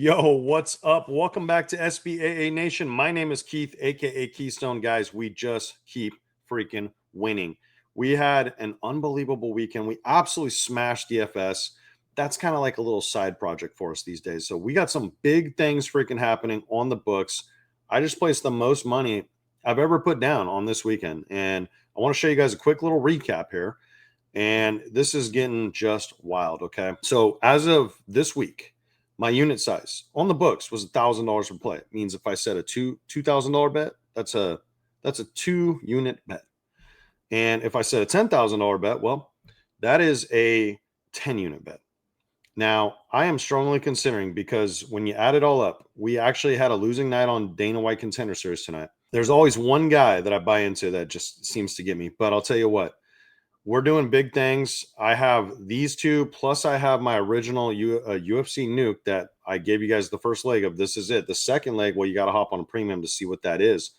Yo, what's up? Welcome back to SBAA Nation. My name is Keith, aka Keystone. Guys, we just keep freaking winning. We had an unbelievable weekend. We absolutely smashed DFS. That's kind of like a little side project for us these days. So we got some big things freaking happening on the books. I just placed the most money I've ever put down on this weekend. And I want to show you guys a quick little recap here. And this is getting just wild. Okay. So as of this week, my unit size on the books was $1,000 per play. It means if I set a $2,000 bet, that's a 2-unit bet. And if I set a $10,000 bet, well, that is a 10-unit bet. Now, I am strongly considering, because when you add it all up, we actually had a losing night on Dana White Contender Series tonight. There's always one guy that I buy into that just seems to get me. But I'll tell you what, we're doing big things. I have these two, plus I have my original UFC nuke that I gave you guys the first leg of. This is it. The second leg, well, you got to hop on a premium to see what that is.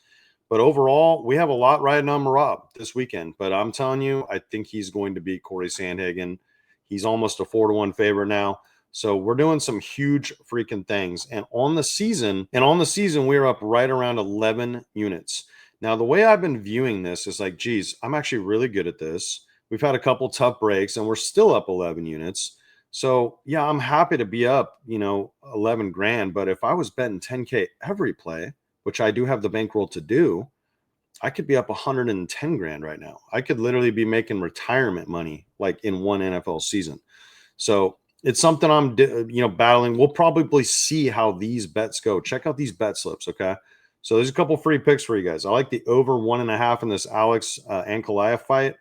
But overall, we have a lot riding on Marab this weekend. But I'm telling you, I think he's going to beat Corey Sandhagen. He's almost a 4-1 favorite now. So we're doing some huge freaking things. And on the season, we're up right around 11 units. Now, the way I've been viewing this is like, geez, I'm actually really good at this. We've had a couple tough breaks and we're still up 11 units. So yeah, I'm happy to be up, 11 grand. But if I was betting 10K every play, which I do have the bankroll to do, I could be up 110 grand right now. I could literally be making retirement money like in one NFL season. So it's something I'm, battling. We'll probably see how these bets go. Check out these bet slips. Okay. So there's a couple free picks for you guys. I like the over 1.5 in this Alex Ankalaev fight.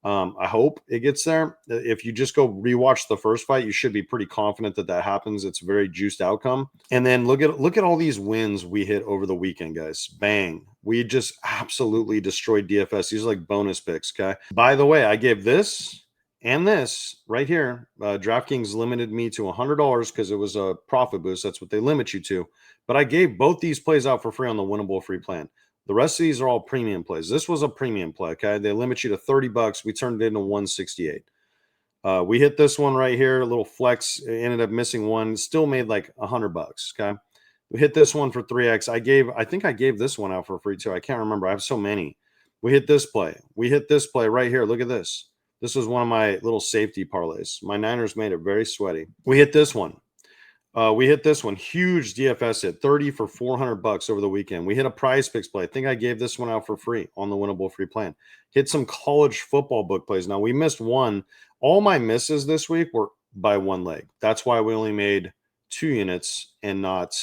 I hope it gets there. If you just go rewatch the first fight, you should be pretty confident that happens. It's a very juiced outcome. And then look at all these wins we hit over the weekend, guys. Bang. We just absolutely destroyed DFS. These are like bonus picks, okay? By the way, I gave this and this right here. DraftKings limited me to $100 because it was a profit boost. That's what they limit you to. But I gave both these plays out for free on the winnable free plan. The rest of these are all premium plays. This was a premium play, okay? They limit you to $30. We turned it into 168. We hit this one right here, a little flex, ended up missing one, still made like $100, okay? We hit this one for 3x. I think I gave this one out for free too. I can't remember. I have so many. We hit this play. We hit this play right here. Look at this. This was one of my little safety parlays. My Niners made it very sweaty. We hit this one. Huge DFS hit, 30 for $400 over the weekend. We hit a prize picks play. I think I gave this one out for free on the winnable free plan. Hit some college football book plays. Now, we missed one. All my misses this week were by one leg. That's why we only made 2 units and not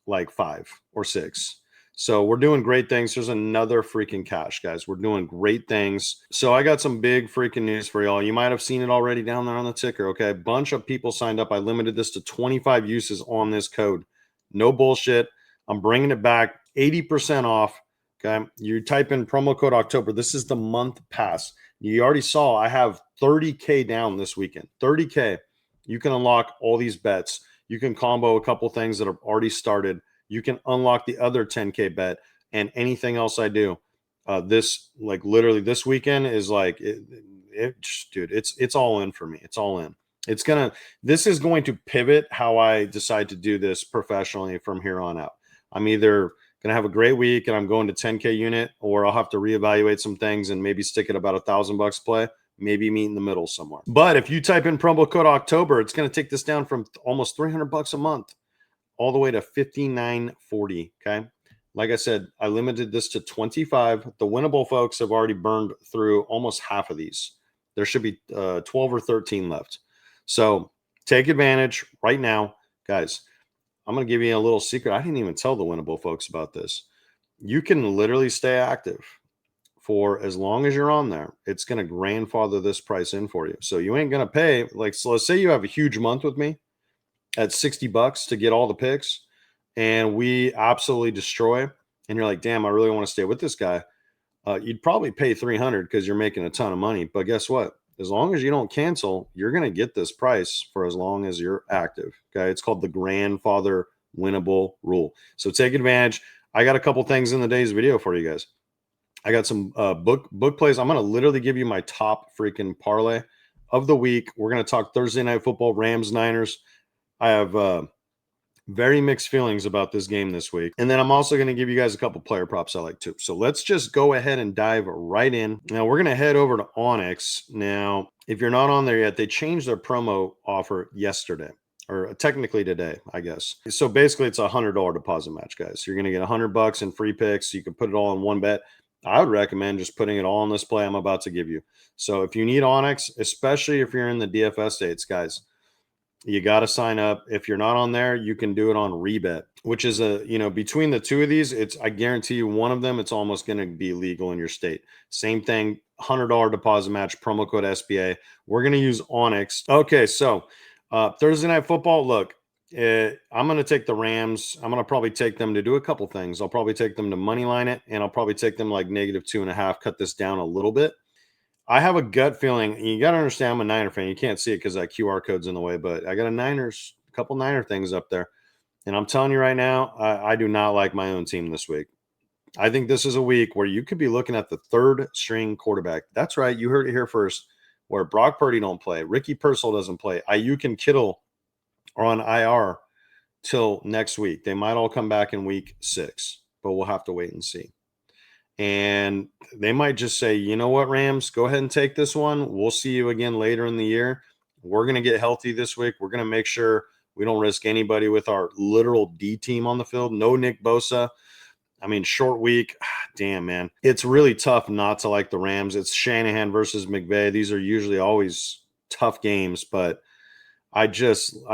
like 5 or 6. So we're doing great things. There's another freaking cash, guys. We're doing great things. So I got some big freaking news for y'all. You might have seen it already down there on the ticker, okay? A bunch of people signed up. I limited this to 25 uses on this code. No bullshit. I'm bringing it back 80% off, okay? You type in promo code October. This is the month pass. You already saw I have 30K down this weekend. 30K. You can unlock all these bets. You can combo a couple things that have already started. You can unlock the other 10K bet and anything else I do. This, like, literally this weekend is like, dude, it's all in for me. It's all in. This is going to pivot how I decide to do this professionally from here on out. I'm either going to have a great week and I'm going to 10K unit, or I'll have to reevaluate some things and maybe stick at about $1,000 play, maybe meet in the middle somewhere. But if you type in promo code October, it's going to take this down from almost $300 a month all the way to $59.40. Okay. Like I said, I limited this to 25. The winnable folks have already burned through almost half of these. There should be 12 or 13 left. So take advantage right now, guys. I'm going to give you a little secret. I didn't even tell the winnable folks about this. You can literally stay active for as long as you're on there. It's going to grandfather this price in for you. So you ain't going to pay, like, so let's say you have a huge month with me at $60 to get all the picks, and we absolutely destroy, and you're like, damn, I really want to stay with this guy. You'd probably pay $300 because you're making a ton of money. But guess what? As long as you don't cancel, you're going to get this price for as long as you're active. Okay. It's called the grandfather winnable rule. So take advantage. I got a couple things in the day's video for you guys. I got some book plays. I'm going to literally give you my top freaking parlay of the week. We're going to talk Thursday night football, Rams, Niners. I have Very mixed feelings about this game this week. And then I'm also going to give you guys a couple player props I like too. So let's just go ahead and dive right in. Now we're going to head over to Onyx. Now, if you're not on there yet, they changed their promo offer yesterday, or technically today, I guess. So basically it's a $100 deposit match, guys. You're going to get $100 in free picks. You can put it all in one bet. I would recommend just putting it all on this play I'm about to give you. So if you need Onyx, especially if you're in the DFS states, guys, you got to sign up. If you're not on there, you can do it on Rebet, which is between the two of these, I guarantee you one of them, it's almost going to be legal in your state. Same thing, $100 deposit match, promo code SBA. We're going to use Onyx. Okay, so Thursday Night Football, look, I'm going to take the Rams. I'm going to probably take them to do a couple things. I'll probably take them to money line it, and I'll probably take them like -2.5, cut this down a little bit. I have a gut feeling. You got to understand, I'm a Niner fan. You can't see it because that QR code's in the way, but I got a couple Niner things up there. And I'm telling you right now, I do not like my own team this week. I think this is a week where you could be looking at the third string quarterback. That's right. You heard it here first, where Brock Purdy don't play. Ricky Pearsall doesn't play. Ayuk and Kittle are on IR till next week. They might all come back in week 6, but we'll have to wait and see. And they might just say, you know what, Rams, go ahead and take this one. We'll see you again later in the year. We're going to get healthy this week. We're going to make sure we don't risk anybody with our literal D team on the field. No Nick Bosa. I mean, short week. Damn, man. It's really tough not to like the Rams. It's Shanahan versus McVay. These are usually always tough games, but I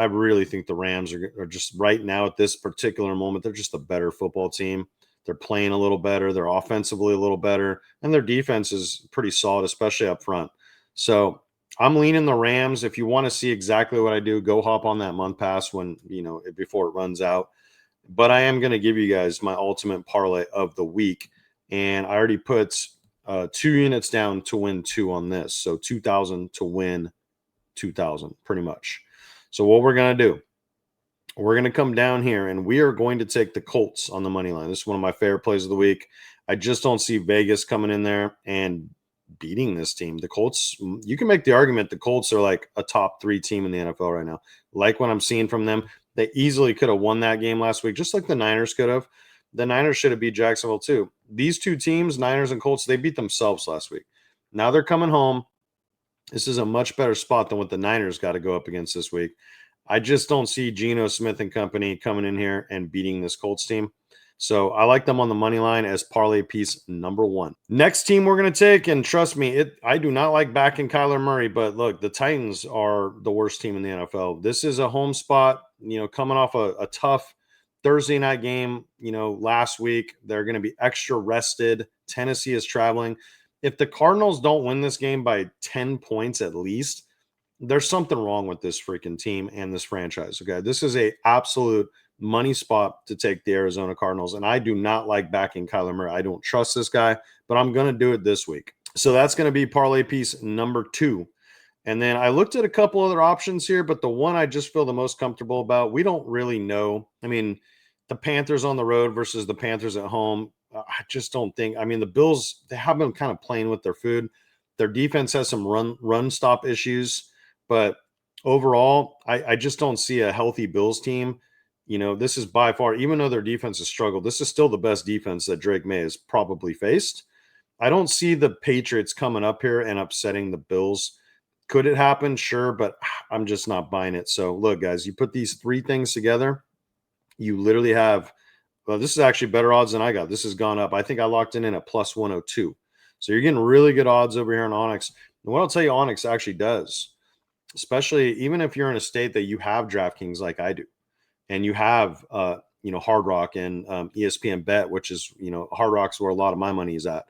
really think the Rams are just right now at this particular moment, they're just a better football team. They're playing a little better. They're offensively a little better. And their defense is pretty solid, especially up front. So I'm leaning the Rams. If you want to see exactly what I do, go hop on that month pass before it runs out. But I am going to give you guys my ultimate parlay of the week. And I already put 2 units down to win 2 on this. So 2,000 to win 2,000 pretty much. So what we're going to do, we're going to come down here and we are going to take the Colts on the money line. This is one of my favorite plays of the week. I just don't see Vegas coming in there and beating this team. The Colts, you can make the argument the Colts are like a top 3 team in the NFL right now. Like what I'm seeing from them, they easily could have won that game last week, just like the Niners could have. The Niners should have beat Jacksonville too. These two teams, Niners and Colts, they beat themselves last week. Now they're coming home. This is a much better spot than what the Niners got to go up against this week. I just don't see Geno Smith and company coming in here and beating this Colts team. So I like them on the money line as parlay piece number 1. Next team we're going to take, and trust me, I do not like backing Kyler Murray, but look, the Titans are the worst team in the NFL. This is a home spot, coming off a tough Thursday night game, last week. They're going to be extra rested. Tennessee is traveling. If the Cardinals don't win this game by 10 points at least, there's something wrong with this freaking team and this franchise. Okay. This is a absolute money spot to take the Arizona Cardinals. And I do not like backing Kyler Murray. I don't trust this guy, but I'm going to do it this week. So that's going to be parlay piece number 2. And then I looked at a couple other options here, but the one I just feel the most comfortable about, we don't really know. I mean, the Panthers on the road versus the Panthers at home. I just don't think. I mean, the Bills, they have been kind of playing with their food. Their defense has some run stop issues. But overall, I just don't see a healthy Bills team. This is by far, even though their defense has struggled, this is still the best defense that Drake May has probably faced. I don't see the Patriots coming up here and upsetting the Bills. Could it happen? Sure, but I'm just not buying it. So look, guys, you put these 3 things together, you literally have, well, this is actually better odds than I got. This has gone up. I think I locked it in at plus 102. So you're getting really good odds over here on Onyx. And what I'll tell you, Onyx actually does, especially even if you're in a state that you have DraftKings like I do, and you have, Hard Rock and ESPN Bet, which is, Hard Rock's where a lot of my money is at.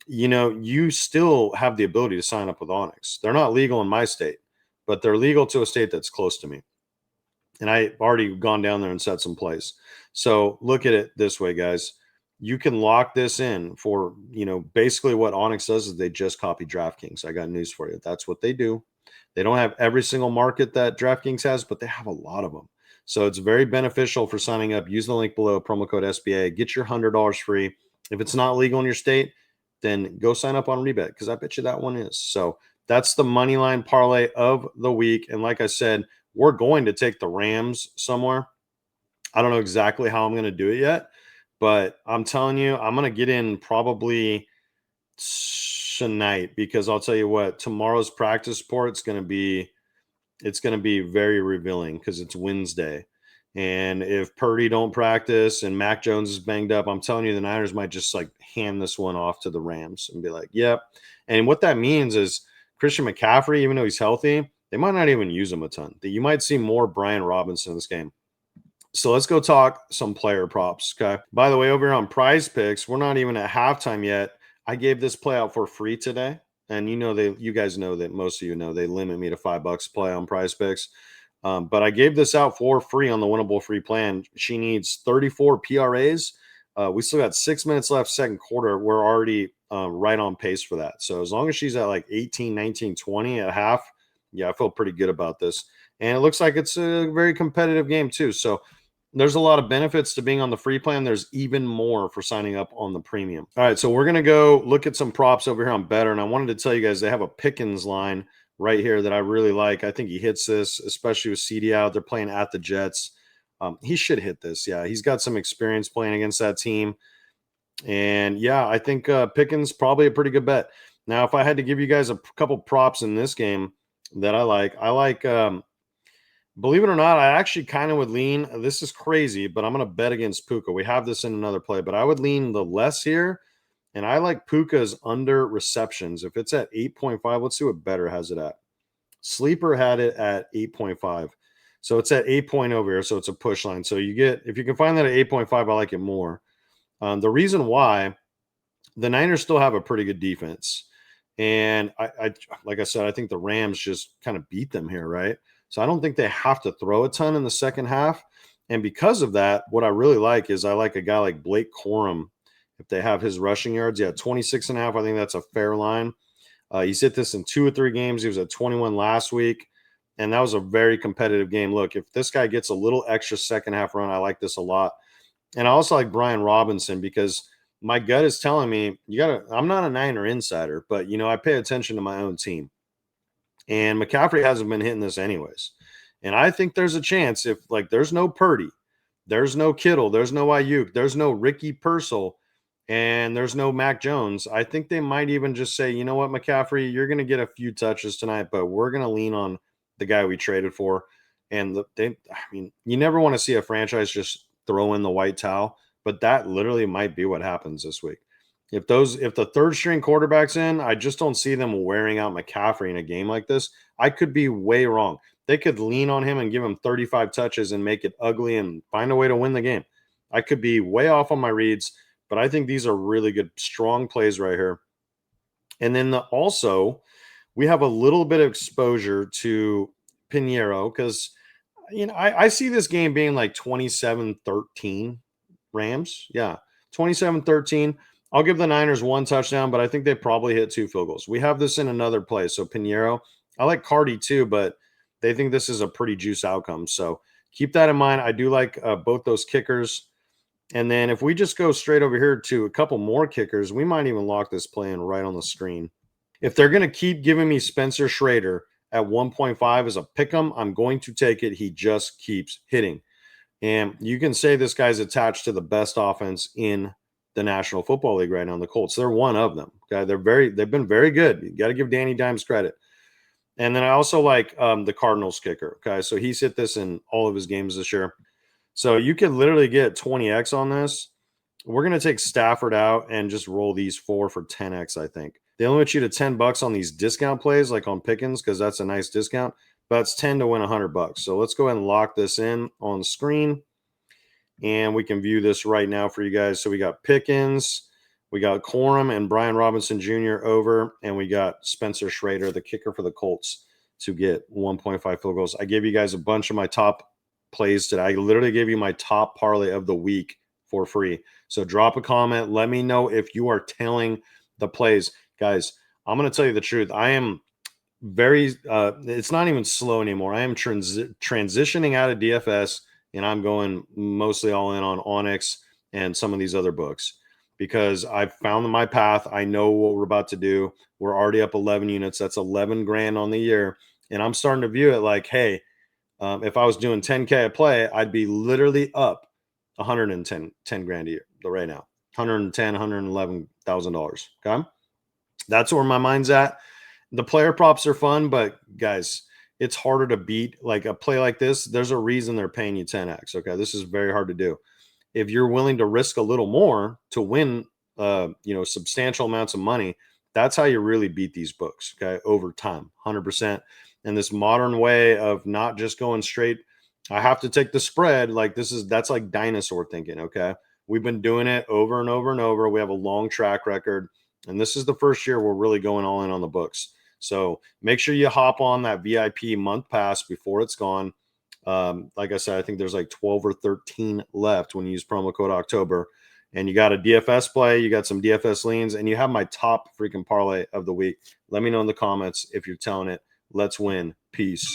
You still have the ability to sign up with Onyx. They're not legal in my state, but they're legal to a state that's close to me. And I've already gone down there and set some plays. So look at it this way, guys. You can lock this in for, basically what Onyx does is they just copy DraftKings. I got news for you. That's what they do. They don't have every single market that DraftKings has, but they have a lot of them. So it's very beneficial for signing up. Use the link below, promo code SBA. Get your $100 free. If it's not legal in your state, then go sign up on Rebet because I bet you that one is. So that's the money line parlay of the week. And like I said, we're going to take the Rams somewhere. I don't know exactly how I'm going to do it yet, but I'm telling you, I'm going to get in probably tonight, because I'll tell you what, tomorrow's practice report's going to be it's going to be very revealing because it's Wednesday. And if Purdy don't practice and Mac Jones is banged up, I'm telling you, the Niners might just like hand this one off to the Rams and be like, yep. And what that means is Christian McCaffrey, even though he's healthy, they might not even use him a ton. You might see more Brian Robinson in this game. So let's go talk some player props. Okay. By the way, over here on Prize Picks, we're not even at halftime yet. I gave this play out for free today. And you guys know that, most of you know, they limit me to $5 play on Prize Picks. But I gave this out for free on the winnable free plan. She needs 34 PRAs. We still got 6 minutes left, second quarter. We're already right on pace for that. So as long as she's at like 18, 19, 20 at half, yeah, I feel pretty good about this. And it looks like it's a very competitive game too. So there's a lot of benefits to being on the free plan. There's even more for signing up on the premium. All right, so we're going to go look at some props over here on Better. And I wanted to tell you guys, they have a Pickens line right here that I really like. I think he hits this, especially with CD out. They're playing at the Jets. He should hit this. Yeah, he's got some experience playing against that team. And yeah, I think Pickens probably a pretty good bet. Now, if I had to give you guys a couple props in this game that I like believe it or not, I actually kind of would lean. This is crazy, but I'm going to bet against Puka. We have this in another play, but I would lean the less here. And I like Puka's under receptions. If it's at 8.5, let's see what Better has it at. Sleeper had it at 8.5. So it's at 8 over here. So it's a push line. So if you can find that at 8.5, I like it more. The reason why, the Niners still have a pretty good defense. And I like I said, I think the Rams just kind of beat them here, right? So I don't think they have to throw a ton in the second half. And because of that, what I really like is I like a guy like Blake Corum. If they have his rushing yards, 26.5. I think that's a fair line. He's hit this in 2 or 3 games. He was at 21 last week. And that was a very competitive game. Look, if this guy gets a little extra second half run, I like this a lot. And I also like Brian Robinson, because my gut is telling me I'm not a Niner insider, but I pay attention to my own team. And McCaffrey hasn't been hitting this anyways. And I think there's a chance, if there's no Purdy, there's no Kittle, there's no Ayuk, there's no Ricky Purcell, and there's no Mac Jones, I think they might even just say, you know what, McCaffrey, you're going to get a few touches tonight, but we're going to lean on the guy we traded for. And you never want to see a franchise just throw in the white towel, but that literally might be what happens this week. If the third string quarterback's in, I just don't see them wearing out McCaffrey in a game like this. I could be way wrong. They could lean on him and give him 35 touches and make it ugly and find a way to win the game. I could be way off on my reads, but I think these are really good, strong plays right here. And then also, we have a little bit of exposure to Pinheiro, because I see this game being like 27-13 Rams. Yeah, 27-13. I'll give the Niners 1 touchdown, but I think they probably hit 2 field goals. We have this in another play. So Pinheiro, I like Cardi too, but they think this is a pretty juice outcome. So keep that in mind. I do like both those kickers. And then if we just go straight over here to a couple more kickers, we might even lock this play in right on the screen. If they're going to keep giving me Spencer Schrader at 1.5 as a pick'em, I'm going to take it. He just keeps hitting. And you can say this guy's attached to the best offense in the National Football League right now, the Colts. They're one of them. Okay, they've been very good. You got to give Danny Dimes credit. And then I also like the Cardinals kicker. Okay, so he's hit this in all of his games this year. So you could literally get 20x on this. We're going to take Stafford out and just roll these 4 for 10x, I think. They limit you to $10 on these discount plays, like on Pickens, because that's a nice discount. But it's 10 to win $100. So let's go ahead and lock this in on screen. And we can view this right now for you guys. So we got Pickens, we got Corum and Brian Robinson Jr. over, and we got Spencer Schrader, the kicker for the Colts, to get 1.5 field goals. I gave you guys a bunch of my top plays today. I literally gave you my top parlay of the week for free. So drop a comment. Let me know if you are tailing the plays. Guys, I'm going to tell you the truth. I am very it's not even slow anymore. I am transitioning out of DFS, and I'm going mostly all in on Onyx and some of these other books, because I've found my path. I know what we're about to do. We're already up 11 units. That's 11 grand on the year. And I'm starting to view it like, hey, if I was doing 10K a play, I'd be literally up 110 grand a year right now. $111,000. Okay. That's where my mind's at. The player props are fun, but guys, it's harder to beat. Like a play like this, there's a reason they're paying you 10x. Okay. This is very hard to do. If you're willing to risk a little more to win, substantial amounts of money, that's how you really beat these books. Okay. Over time, 100%. And this modern way of not just going straight, I have to take the spread. Like that's like dinosaur thinking. Okay. We've been doing it over and over and over. We have a long track record. And this is the first year we're really going all in on the books. So make sure you hop on that VIP month pass before it's gone. Like I said, I think there's like 12 or 13 left when you use promo code October. And you got a DFS play, you got some DFS leans, and you have my top freaking parlay of the week. Let me know in the comments if you're telling it. Let's win. Peace.